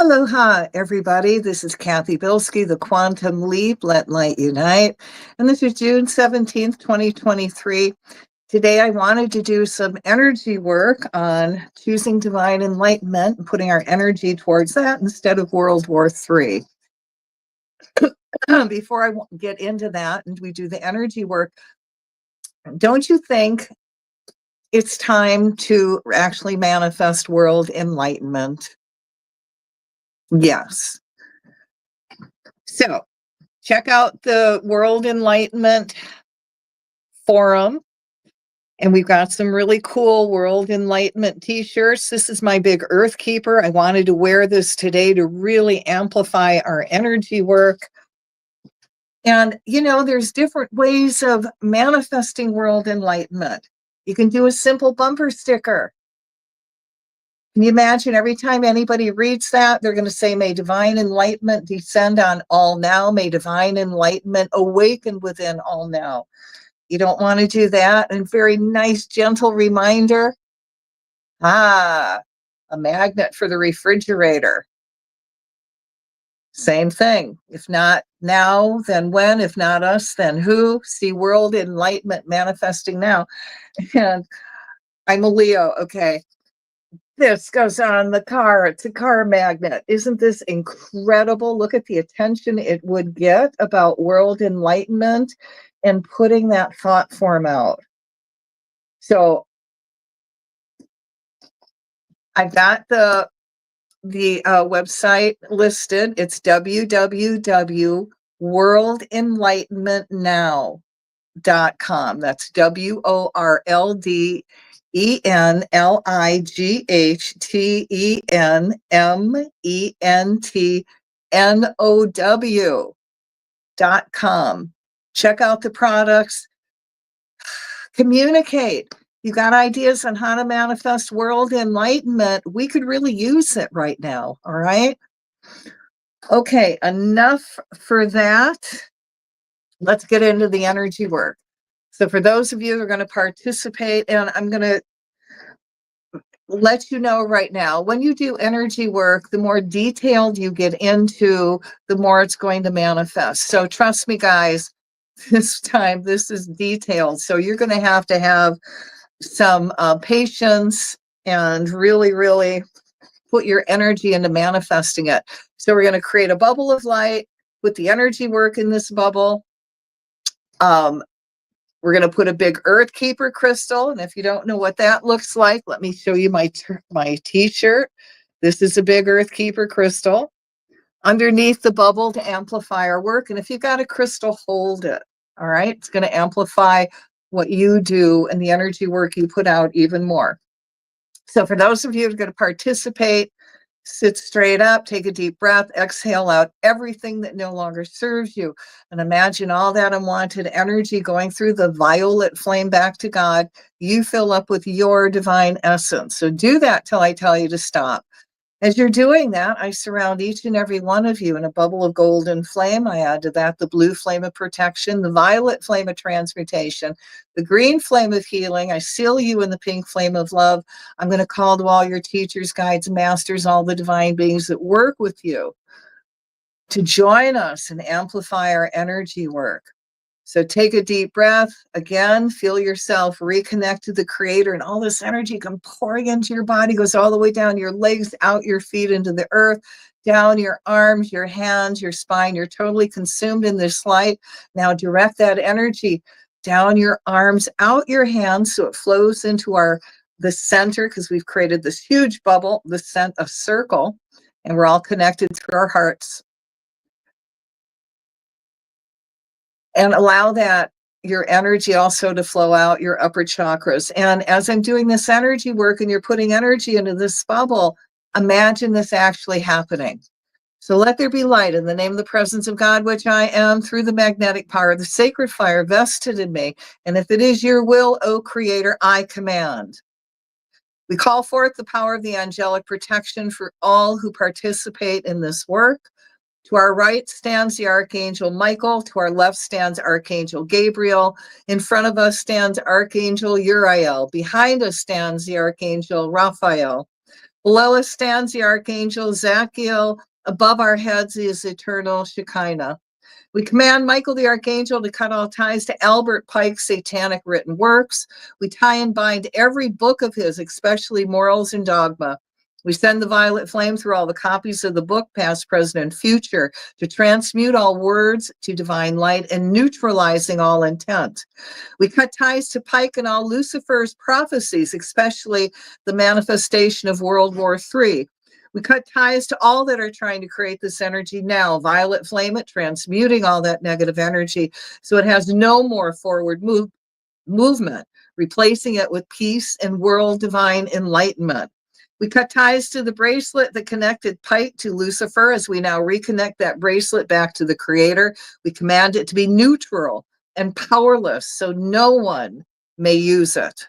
Aloha, everybody. This is Cathy Bilsky, the Quantum Leap, Let Light Unite. And this is June 17th, 2023. Today, I wanted to do some energy work on choosing divine enlightenment and putting our energy towards that instead of World War III. Before I get into that and we do the energy work, don't you think it's time to actually manifest world enlightenment? Yes. So check out the World Enlightenment Forum. And we've got some really cool World Enlightenment t-shirts. This is my big Earth Keeper. I wanted to wear this today to really amplify our energy work. And, you know, there's different ways of manifesting world enlightenment. You can do a simple bumper sticker. Can you imagine every time anybody reads that, they're going to say, may divine enlightenment descend on all now. May divine enlightenment awaken within all now. You don't want to do that. And very nice, gentle reminder. A magnet for the refrigerator. Same thing. If not now, then when? If not us, then who? See world enlightenment manifesting now. And I'm a Leo. Okay. This goes on the car. It's a car magnet. Isn't this incredible? Look at the attention it would get about world enlightenment and putting that thought form out. So I've got the website listed. It's www.worldenlightenmentnow.com. That's WorldEnlightenmentnow.com. Check out the products. Communicate. You got ideas on how to manifest world enlightenment? We could really use it right now. All right. Okay, enough for that. Let's get into the energy work. So for those of you who are going to participate, and I'm going to let you know right now, when you do energy work, the more detailed you get into, the more it's going to manifest. So trust me, guys, this time this is detailed. So you're going to have some patience and really, really put your energy into manifesting it. So we're going to create a bubble of light, put the energy work in this bubble. We're going to put a big Earth Keeper crystal. And if you don't know what that looks like, let me show you my t-shirt. This is a big Earth Keeper crystal underneath the bubble to amplify our work. And if you've got a crystal, hold it. All right. It's going to amplify what you do and the energy work you put out even more. So for those of you who are going to participate, sit straight up, take a deep breath, exhale out everything that no longer serves you, and imagine all that unwanted energy going through the violet flame back to God. You fill up with your divine essence. So do that till I tell you to stop. As you're doing that, I surround each and every one of you in a bubble of golden flame. I add to that the blue flame of protection, the violet flame of transmutation, the green flame of healing. I seal you in the pink flame of love. I'm going to call to all your teachers, guides, masters, all the divine beings that work with you to join us and amplify our energy work. So take a deep breath. Again, feel yourself reconnect to the creator, and all this energy come pouring into your body, goes all the way down your legs, out your feet into the earth, down your arms, your hands, your spine. You're totally consumed in this light. Now direct that energy down your arms, out your hands, so it flows into the center, because we've created this huge bubble, a circle, and we're all connected through our hearts. And allow your energy also to flow out your upper chakras. And as I'm doing this energy work and you're putting energy into this bubble, imagine this actually happening. So let there be light in the name of the presence of God, which I am, through the magnetic power of the sacred fire vested in me. And if it is your will, O Creator, I command. We call forth the power of the angelic protection for all who participate in this work. To our right stands the Archangel Michael. To our left stands Archangel Gabriel. In front of us stands Archangel Uriel. Behind us stands the Archangel Raphael. Below us stands the Archangel Zachiel. Above our heads is eternal Shekinah. We command Michael the Archangel to cut all ties to Albert Pike's satanic written works. We tie and bind every book of his, especially Morals and Dogma. We send the violet flame through all the copies of the book, past, present, and future, to transmute all words to divine light and neutralizing all intent. We cut ties to Pike and all Lucifer's prophecies, especially the manifestation of World War III. We cut ties to all that are trying to create this energy now. Violet flame it, transmuting all that negative energy so it has no more forward movement, replacing it with peace and world divine enlightenment. We cut ties to the bracelet that connected Pike to Lucifer. As we now reconnect that bracelet back to the Creator, we command it to be neutral and powerless so no one may use it.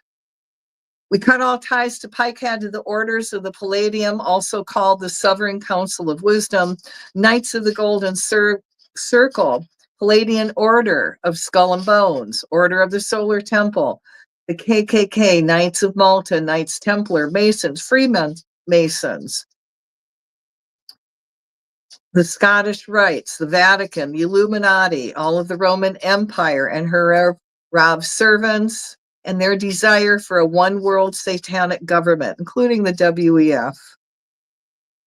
We cut all ties to Pikehead to the orders of the Palladium, also called the Sovereign Council of Wisdom, Knights of the Golden Circle, Palladian Order of Skull and Bones, Order of the Solar Temple, the KKK, Knights of Malta, Knights Templar, Masons, Freemen, Masons, the Scottish Rites, the Vatican, the Illuminati, all of the Roman Empire and her Rav servants, and their desire for a one world satanic government, including the WEF.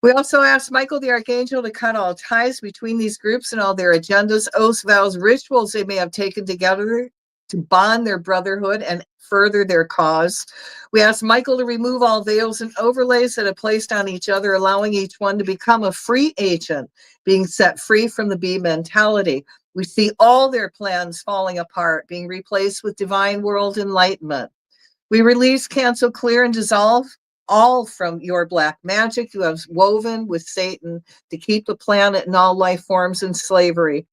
We also asked Michael the Archangel to cut all ties between these groups and all their agendas, oaths, vows, rituals they may have taken together to bond their brotherhood and further their cause. We asked Michael to remove all veils and overlays that are placed on each other, allowing each one to become a free agent, being set free from the bee mentality. We see all their plans falling apart, being replaced with divine world enlightenment. We release, cancel, clear, and dissolve all from your black magic you have woven with Satan to keep the planet and all life forms in slavery.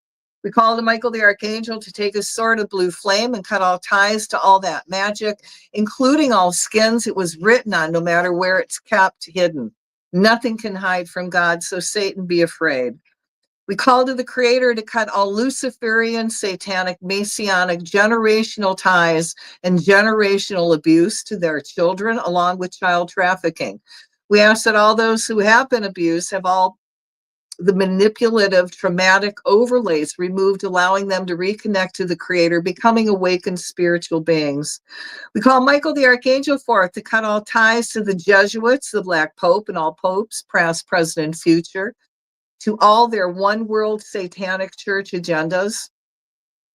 We call to Michael the Archangel to take his sword of blue flame and cut all ties to all that magic, including all skins it was written on, no matter where it's kept hidden. Nothing can hide from God, so Satan be afraid. We call to the Creator to cut all Luciferian, satanic, messianic, generational ties and generational abuse to their children, along with child trafficking. We ask that all those who have been abused have all the manipulative, traumatic overlays removed, allowing them to reconnect to the Creator, becoming awakened spiritual beings. We call Michael the Archangel forth to cut all ties to the Jesuits, the Black Pope, and all popes, past, present, and future, to all their one world satanic church agendas.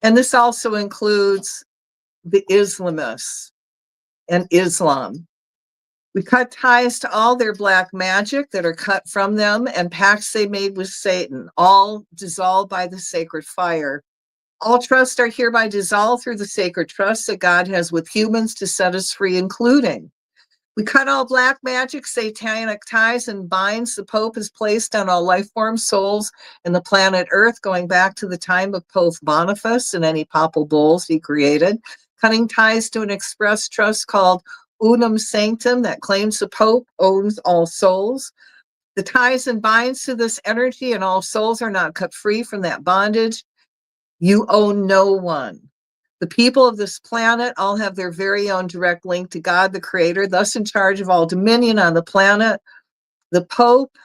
And this also includes the Islamists and Islam. We cut ties to all their black magic that are cut from them and pacts they made with Satan, all dissolved by the sacred fire. All trusts are hereby dissolved through the sacred trust that God has with humans to set us free, including we cut all black magic, satanic ties, and binds the Pope has placed on all life forms, souls, and the planet Earth, going back to the time of Pope Boniface and any papal bulls he created, cutting ties to an express trust called Unum Sanctum that claims the Pope owns all souls. The ties and binds to this energy and all souls are not cut free from that bondage. You own no one. The people of this planet all have their very own direct link to God, the Creator, thus in charge of all dominion on the planet. The Pope,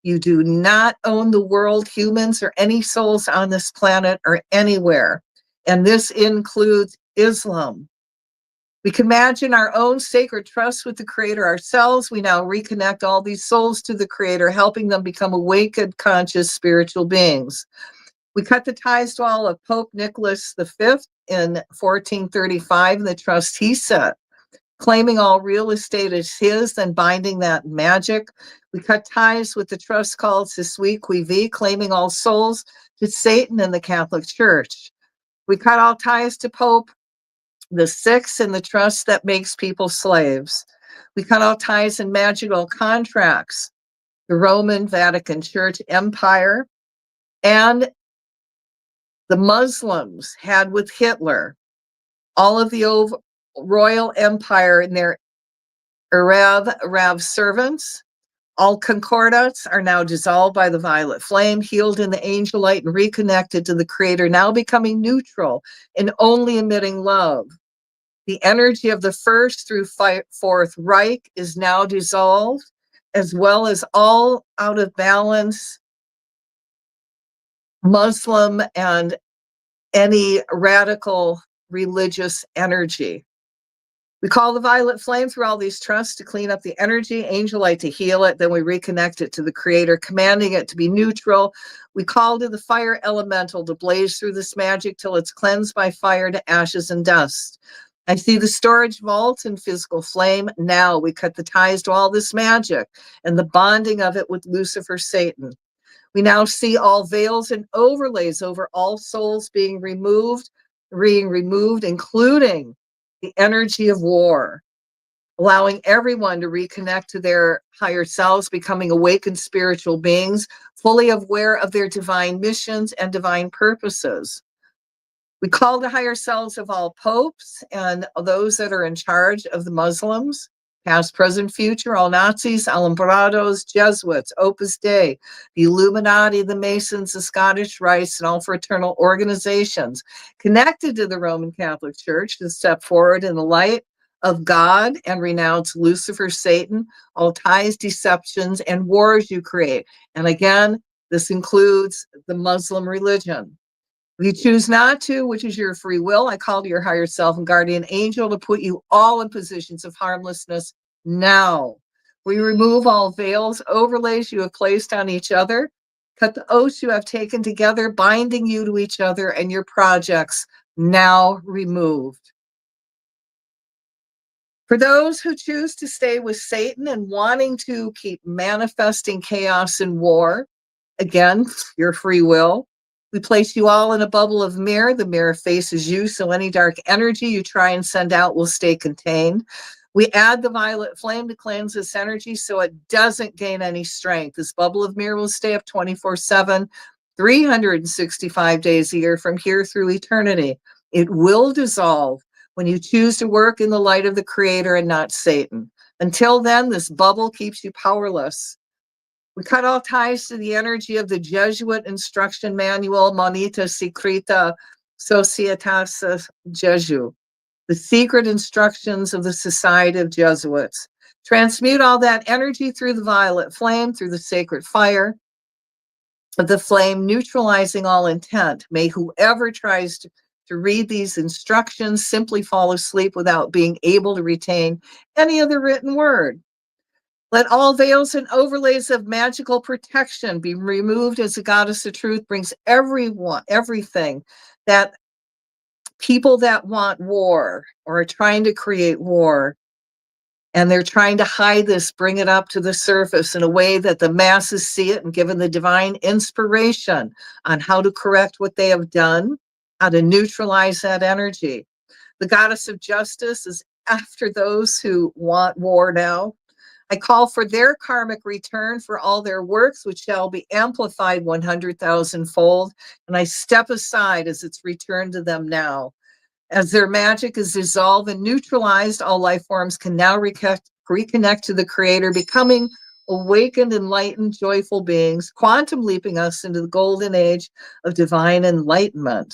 you do not own the world, humans, or any souls on this planet or anywhere. And this includes Islam. We can imagine our own sacred trust with the Creator ourselves. We now reconnect all these souls to the Creator, helping them become awakened, conscious, spiritual beings. We cut the ties to all of Pope Nicholas V in 1435 and the trust he set, claiming all real estate is his, then binding that magic. We cut ties with the trust called Sisui Qui Vi, claiming all souls to Satan and the Catholic Church. We cut all ties to Pope the Sixth and the trust that makes people slaves. We cut all ties and magical contracts, the Roman Vatican Church Empire, and the Muslims had with Hitler, all of the royal empire and their Rav servants. All concordats are now dissolved by the violet flame, healed in the angel light, and reconnected to the Creator, now becoming neutral and only emitting love. The energy of the first through fourth Reich is now dissolved. as well as all out of balance Muslim and any radical religious energy. We call the violet flame through all these trusts to clean up the energy, angel light to heal it. Then we reconnect it to the creator, commanding it to be neutral. We call to the fire elemental to blaze through this magic till it's cleansed by fire to ashes and dust. I see the storage vault and physical flame. Now we cut the ties to all this magic and the bonding of it with Lucifer, Satan. We now see all veils and overlays over all souls being removed, including the energy of war, allowing everyone to reconnect to their higher selves, becoming awakened spiritual beings, fully aware of their divine missions and divine purposes. We call the higher selves of all popes and those that are in charge of the Muslims, past, present, future, all Nazis, Alumbrados, Jesuits, Opus Dei, the Illuminati, the Masons, the Scottish Rites, and all fraternal organizations connected to the Roman Catholic Church to step forward in the light of God and renounce Lucifer, Satan, all ties, deceptions, and wars you create. And again, this includes the Muslim religion. If you choose not to, which is your free will, I call to your higher self and guardian angel to put you all in positions of harmlessness now. We remove all veils, overlays you have placed on each other, cut the oaths you have taken together, binding you to each other and your projects now removed. For those who choose to stay with Satan and wanting to keep manifesting chaos and war, again, your free will, we place you all in a bubble of mirror. The mirror faces you, so any dark energy you try and send out will stay contained. We add the violet flame to cleanse this energy so it doesn't gain any strength. This bubble of mirror will stay up 24/7, 365 days a year from here through eternity. It will dissolve when you choose to work in the light of the Creator and not Satan. Until then, this bubble keeps you powerless. We cut all ties to the energy of the Jesuit instruction manual, Monita Secreta Societas Jesu, the secret instructions of the Society of Jesuits. Transmute all that energy through the violet flame, through the sacred fire of the flame, neutralizing all intent. May whoever tries to read these instructions simply fall asleep without being able to retain any of the written word. Let all veils and overlays of magical protection be removed as the goddess of truth brings everything that people that want war or are trying to create war and they're trying to hide this, bring it up to the surface in a way that the masses see it and given the divine inspiration on how to correct what they have done, how to neutralize that energy. The goddess of justice is after those who want war now. I call for their karmic return for all their works, which shall be amplified 100,000-fold. And I step aside as it's returned to them now. As their magic is dissolved and neutralized, all life forms can now reconnect to the Creator, becoming awakened, enlightened, joyful beings, quantum leaping us into the golden age of divine enlightenment.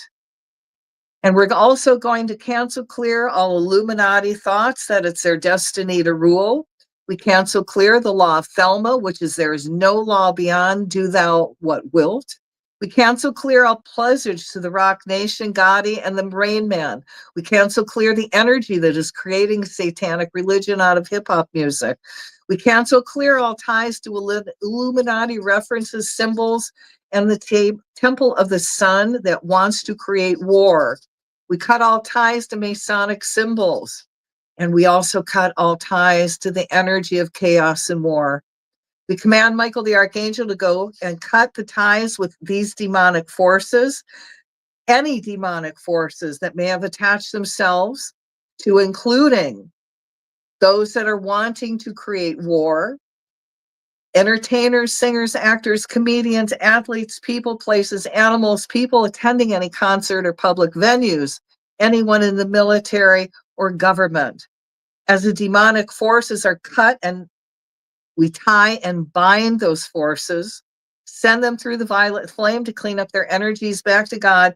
And we're also going to cancel clear all Illuminati thoughts that it's their destiny to rule. We cancel clear the law of Thelma, which is there is no law beyond, do thou what wilt. We cancel clear all pledges to the Rock Nation, Gotti, and the Rain Man. We cancel clear the energy that is creating satanic religion out of hip-hop music. We cancel clear all ties to Illuminati references, symbols, and the temple of the sun that wants to create war. We cut all ties to Masonic symbols. And we also cut all ties to the energy of chaos and war. We command Michael the Archangel to go and cut the ties with these demonic forces, any demonic forces that may have attached themselves to including those that are wanting to create war, entertainers, singers, actors, comedians, athletes, people, places, animals, people attending any concert or public venues, anyone in the military or government. As the demonic forces are cut and we tie and bind those forces, send them through the violet flame to clean up their energies back to God,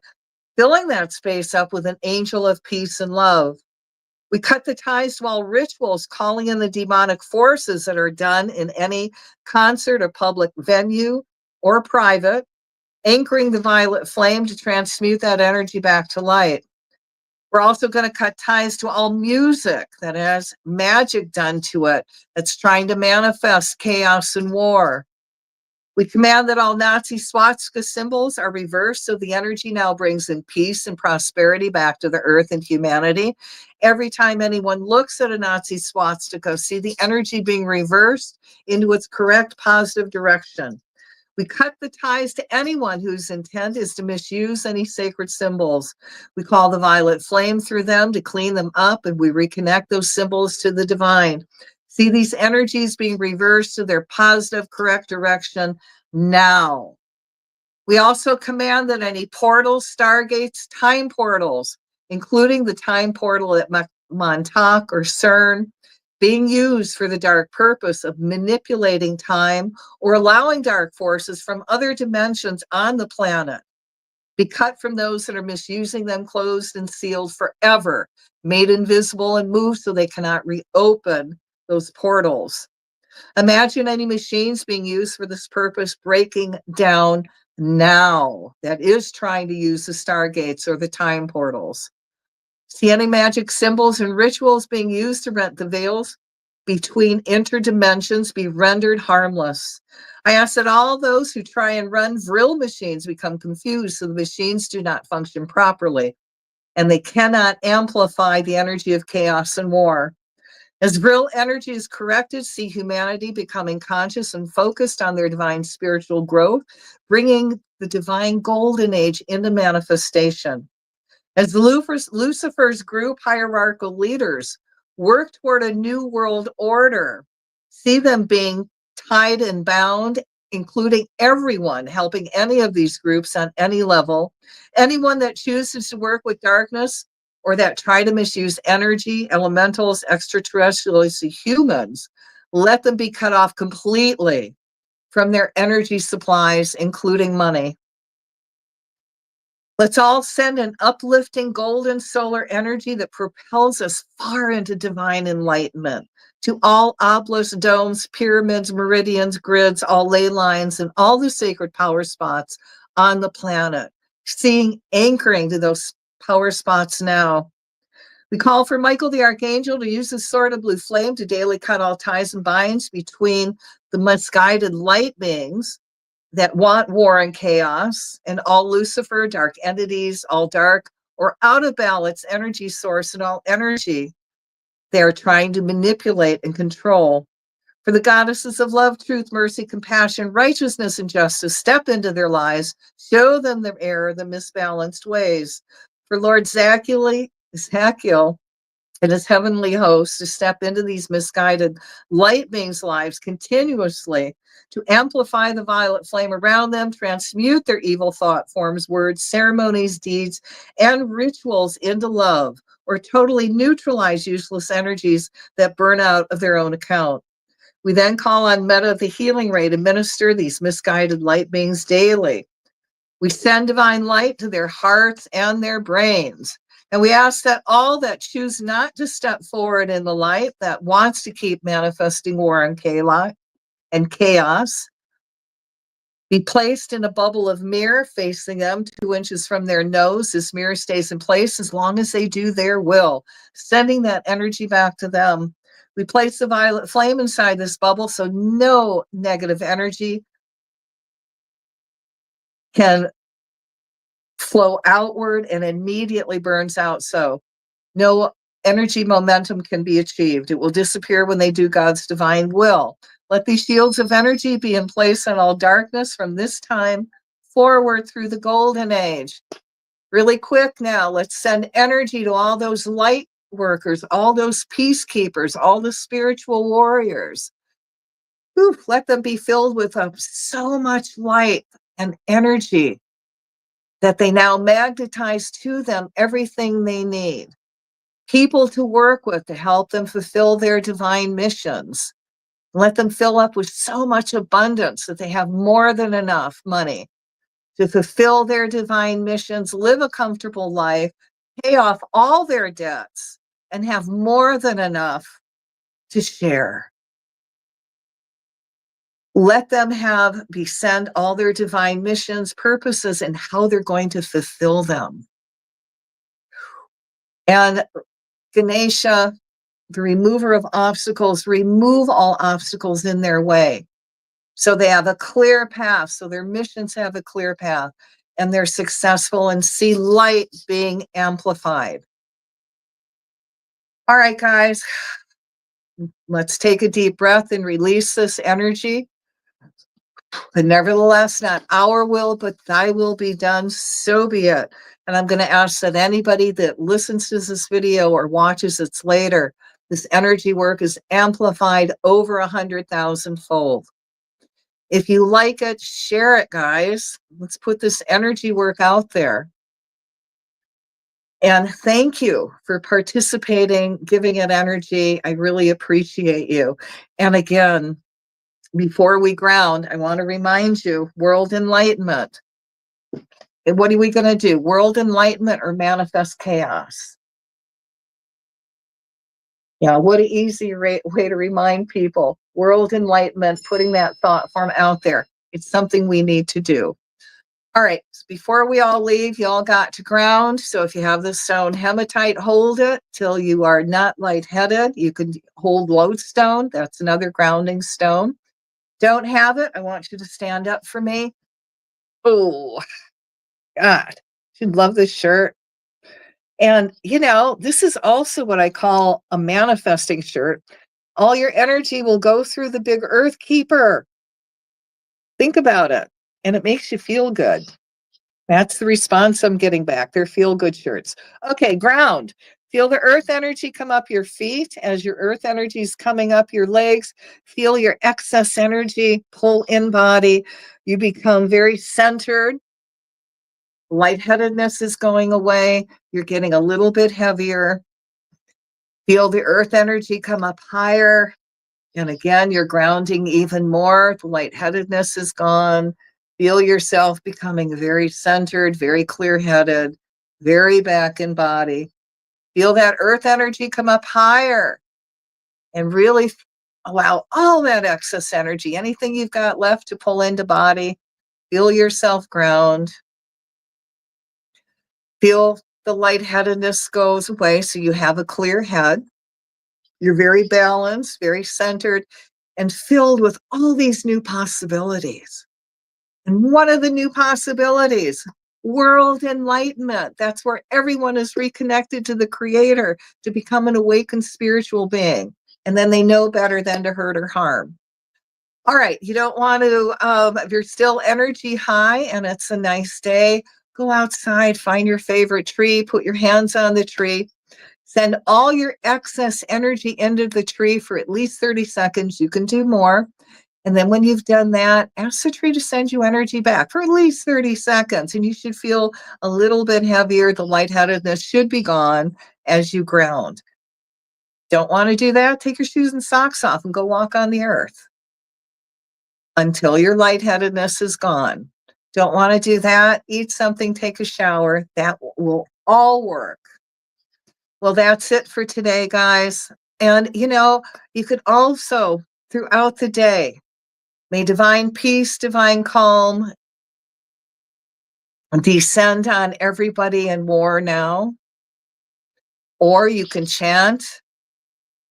filling that space up with an angel of peace and love. We cut the ties to all rituals calling in the demonic forces that are done in any concert or public venue or private, anchoring the violet flame to transmute that energy back to light. We're also going to cut ties to all music that has magic done to it, that's trying to manifest chaos and war. We command that all Nazi swastika symbols are reversed, so the energy now brings in peace and prosperity back to the earth and humanity. Every time anyone looks at a Nazi swastika, see the energy being reversed into its correct positive direction. We cut the ties to anyone whose intent is to misuse any sacred symbols. We call the violet flame through them to clean them up, and we reconnect those symbols to the divine. See these energies being reversed to their positive, correct direction now. We also command that any portals, stargates, time portals, including the time portal at Montauk or CERN, being used for the dark purpose of manipulating time or allowing dark forces from other dimensions on the planet, be cut from those that are misusing them, closed and sealed forever, made invisible and moved so they cannot reopen those portals. Imagine any machines being used for this purpose breaking down now, that is trying to use the stargates or the time portals. See any magic symbols and rituals being used to rent the veils between interdimensions be rendered harmless. I ask that all those who try and run vril machines become confused so the machines do not function properly and they cannot amplify the energy of chaos and war. As vril energy is corrected, see humanity becoming conscious and focused on their divine spiritual growth, bringing the divine golden age into manifestation. As Lucifer's group hierarchical leaders work toward a new world order, see them being tied and bound, including everyone helping any of these groups on any level. Anyone that chooses to work with darkness or that try to misuse energy, elementals, extraterrestrials, humans, let them be cut off completely from their energy supplies, including money. Let's all send an uplifting golden solar energy that propels us far into divine enlightenment to all obelisks, domes, pyramids, meridians, grids, all ley lines, and all the sacred power spots on the planet, anchoring to those power spots now. We call for Michael the Archangel to use his sword of blue flame to daily cut all ties and binds between the misguided light beings that want war and chaos, and all Lucifer, dark entities, all dark or out of balance energy source, and all energy they are trying to manipulate and control. For the goddesses of love, truth, mercy, compassion, righteousness, and justice, step into their lives, show them their error, the misbalanced ways. For Lord Zachiel and his heavenly hosts to step into these misguided light beings' lives continuously to amplify the violet flame around them, transmute their evil thought forms, words, ceremonies, deeds, and rituals into love, or totally neutralize useless energies that burn out of their own account. We then call on Meta, the healing ray, to minister these misguided light beings daily. We send divine light to their hearts and their brains. And we ask that all that choose not to step forward in the light, that wants to keep manifesting war and chaos, be placed in a bubble of mirror facing them 2 inches from their nose. This mirror stays in place as long as they do their will, sending that energy back to them. We place the violet flame inside this bubble so no negative energy can flow outward and immediately burns out. So no energy momentum can be achieved. It will disappear when they do God's divine will. Let these shields of energy be in place on all darkness from this time forward through the golden age. Really quick now, let's send energy to all those light workers, all those peacekeepers, all the spiritual warriors. Let them be filled with so much light and energy that they now magnetize to them everything they need. People to work with to help them fulfill their divine missions. Let them fill up with so much abundance that they have more than enough money to fulfill their divine missions, live a comfortable life, pay off all their debts, and have more than enough to share. Let them be sent all their divine missions, purposes, and how they're going to fulfill them. And Ganesha, the remover of obstacles, remove all obstacles in their way. So they have a clear path. So their missions have a clear path and they're successful and see light being amplified. All right, guys, let's take a deep breath and release this energy. But nevertheless, not our will, but thy will be done, so be it. And I'm going to ask that anybody that listens to this video or watches it later, this energy work is amplified over 100,000-fold. If you like it, share it, guys. Let's put this energy work out there. And thank you for participating, giving it energy. I really appreciate you. And again, before we ground, I want to remind you, world enlightenment. And what are we going to do? World enlightenment or manifest chaos? Yeah, what an easy way to remind people. World enlightenment, putting that thought form out there. It's something we need to do. All right, so before we all leave, you all got to ground. So if you have the stone hematite, hold it till you are not lightheaded. You can hold lodestone. That's another grounding stone. Don't have it, I want you to stand up for me. Oh, God, you'd love this shirt. And, you know, this is also what I call a manifesting shirt. All your energy will go through the big earth keeper. Think about it. And it makes you feel good. That's the response I'm getting back. They're feel-good shirts. Okay, ground. Feel the earth energy come up your feet. As your earth energy is coming up your legs, feel your excess energy pull in body. You become very centered. Lightheadedness is going away. You're getting a little bit heavier. Feel the earth energy come up higher. And again, you're grounding even more. The lightheadedness is gone. Feel yourself becoming very centered, very clear-headed, very back in body. Feel that earth energy come up higher and really allow all that excess energy, anything you've got left, to pull into body. Feel yourself ground. Feel the lightheadedness goes away so you have a clear head. You're very balanced, very centered, and filled with all these new possibilities. And one of the new possibilities, world enlightenment. That's where everyone is reconnected to the Creator to become an awakened spiritual being. And then they know better than to hurt or harm. All right, you don't want to, if you're still energy high and it's a nice day, go outside, find your favorite tree, put your hands on the tree, send all your excess energy into the tree for at least 30 seconds. You can do more. And then when you've done that, ask the tree to send you energy back for at least 30 seconds. And you should feel a little bit heavier. The lightheadedness should be gone as you ground. Don't want to do that? Take your shoes and socks off and go walk on the earth until your lightheadedness is gone. Don't want to do that? Eat something, take a shower. That will all work. Well, that's it for today, guys. And, you know, you could also, throughout the day, may divine peace, divine calm descend on everybody in war now. Or you can chant,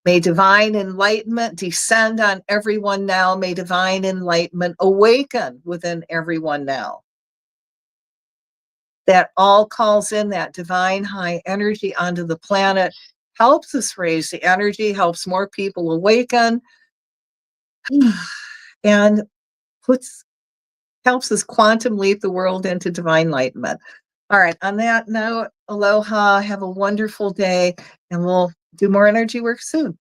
may divine enlightenment descend on everyone now. May divine enlightenment awaken within everyone now. That all calls in that divine high energy onto the planet, helps us raise the energy, helps more people awaken, and helps us quantum leap the world into divine enlightenment. All right, on that note, aloha, have a wonderful day, and we'll do more energy work soon.